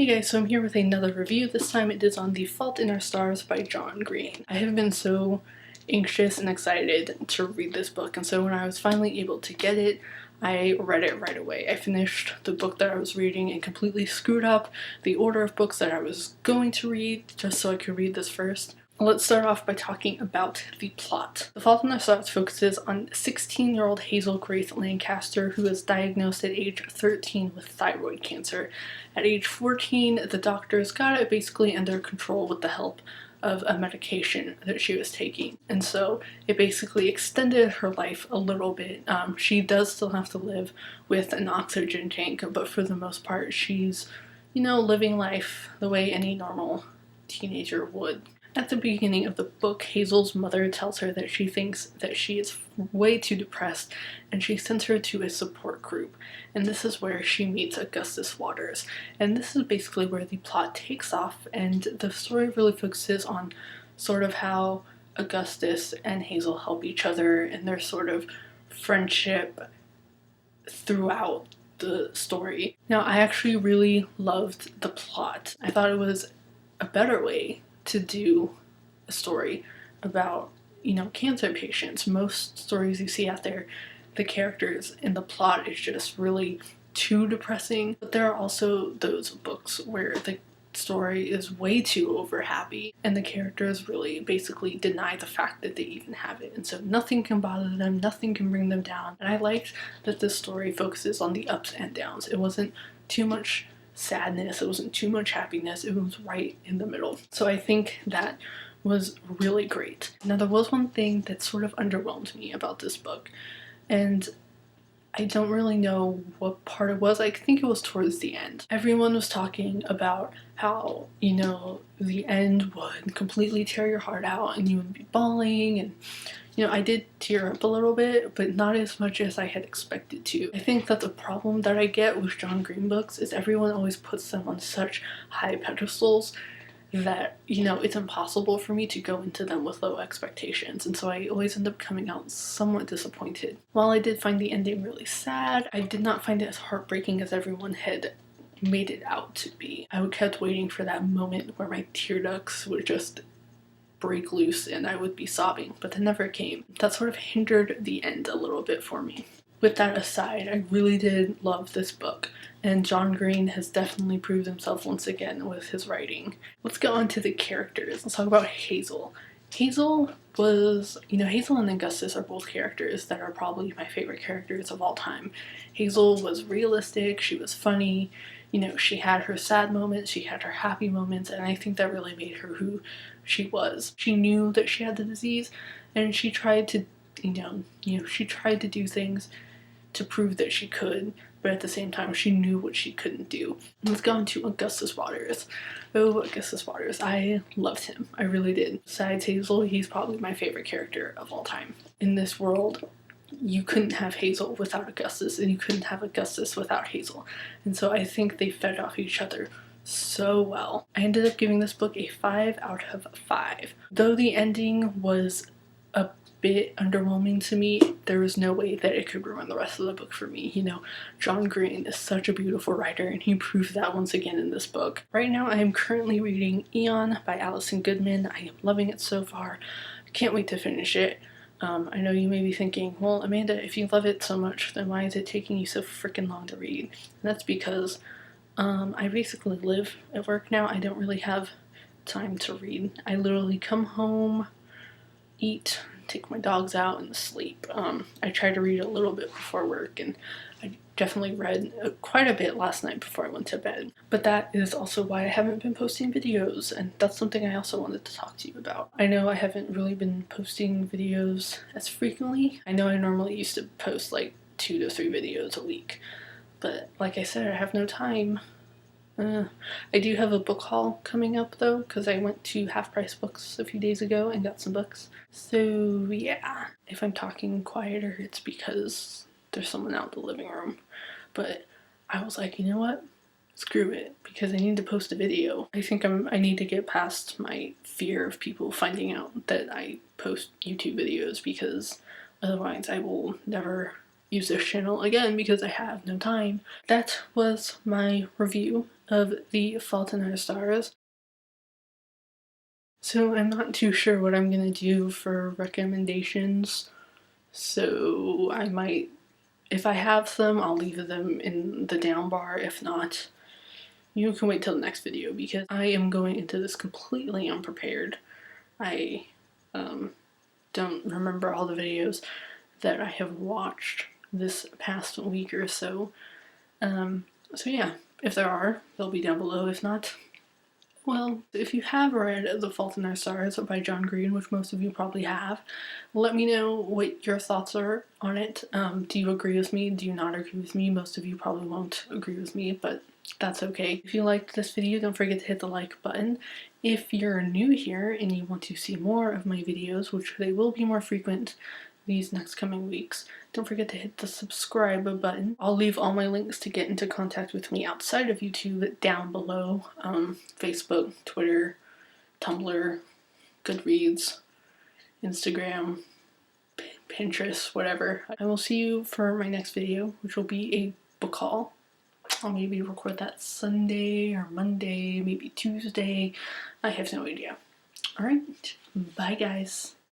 Hey guys, so I'm here with another review. This time it is on The Fault in Our Stars by John Green. I have been so anxious and excited to read this book, and so when I was finally able to get it, I read it right away. I finished the book that I was reading and completely screwed up the order of books that I was going to read just so I could read this first. Let's start off by talking about the plot. The Fault in Our Stars focuses on 16-year-old Hazel Grace Lancaster, who is diagnosed at age 13 with thyroid cancer. At age 14, the doctors got it basically under control with the help of a medication that she was taking. And so it basically extended her life a little bit. She does still have to live with an oxygen tank, but for the most part, she's, living life the way any normal teenager would. At the beginning of the book, Hazel's mother tells her that she thinks that she is way too depressed, and she sends her to a support group. And this is where she meets Augustus Waters. And this is basically where the plot takes off, and the story really focuses on sort of how Augustus and Hazel help each other and their sort of friendship throughout the story. Now, I actually really loved the plot. I thought it was a better way to do a story about, cancer patients. Most stories you see out there, the characters and the plot is just really too depressing. But there are also those books where the story is way too over happy and the characters really basically deny the fact that they even have it. And so nothing can bother them, nothing can bring them down. And I liked that this story focuses on the ups and downs. It wasn't too much sadness, it wasn't too much happiness, it was right in the middle. So I think that was really great. Now, there was one thing that sort of underwhelmed me about this book, and I don't really know what part it was. I think it was towards the end. Everyone was talking about how, the end would completely tear your heart out and you would be bawling, and I did tear up a little bit, but not as much as I had expected to. I think that the problem that I get with John Green books is everyone always puts them on such high pedestals that, it's impossible for me to go into them with low expectations, and so I always end up coming out somewhat disappointed. While I did find the ending really sad, I did not find it as heartbreaking as everyone had made it out to be. I kept waiting for that moment where my tear ducts would just break loose and I would be sobbing, but that never came. That sort of hindered the end a little bit for me. With that aside, I really did love this book, and John Green has definitely proved himself once again with his writing. Let's go on to the characters. Let's talk about Hazel. Hazel was, Hazel and Augustus are both characters that are probably my favorite characters of all time. Hazel was realistic, she was funny, she had her sad moments, she had her happy moments, and I think that really made her who she was. She knew that she had the disease, and she tried to, she tried to do things to prove that she could, but at the same time, she knew what she couldn't do. Let's go on to Augustus Waters. Oh, Augustus Waters. I loved him. I really did. Besides Hazel, he's probably my favorite character of all time. In this world, you couldn't have Hazel without Augustus, and you couldn't have Augustus without Hazel. And so I think they fed off each other so well. I ended up giving this book a 5 out of 5. Though the ending was a bit underwhelming to me, there was no way that it could ruin the rest of the book for me. John Green is such a beautiful writer, and he proved that once again in this book. Right now, I am currently reading Eon by Alison Goodman. I am loving it so far. I can't wait to finish it. I know you may be thinking, well, Amanda, if you love it so much, then why is it taking you so freaking long to read? And that's because I basically live at work now. I don't really have time to read. I literally come home, eat, take my dogs out, and sleep. I try to read a little bit before work, and I definitely read quite a bit last night before I went to bed. But that is also why I haven't been posting videos, and that's something I also wanted to talk to you about. I know I haven't really been posting videos as frequently. I know I normally used to post like 2 to 3 videos a week, but like I said, I have no time. I do have a book haul coming up though, because I went to Half Price Books a few days ago and got some books. So yeah, if I'm talking quieter, it's because there's someone out in the living room. But I was like, you know what? Screw it, because I need to post a video. I think I need to get past my fear of people finding out that I post YouTube videos, because otherwise I will never use this channel again because I have no time. That was my review of The Fault in Our Stars. So I'm not too sure what I'm gonna do for recommendations, so I might, if I have some, I'll leave them in the down bar. If not, you can wait till the next video because I am going into this completely unprepared. I don't remember all the videos that I have watched this past week or so. So yeah, if there are, they'll be down below. If not, well, if you have read The Fault in Our Stars by John Green, which most of you probably have, let me know what your thoughts are on it. Do you agree with me? Do you not agree with me? Most of you probably won't agree with me, but that's okay. If you liked this video, don't forget to hit the like button. If you're new here and you want to see more of my videos, which they will be more frequent these next coming weeks, don't forget to hit the subscribe button. I'll leave all my links to get into contact with me outside of YouTube down below. Facebook, Twitter, Tumblr, Goodreads, Instagram, Pinterest, whatever. I will see you for my next video, which will be a book haul. I'll maybe record that Sunday or Monday, maybe Tuesday. I have no idea. Alright, bye guys.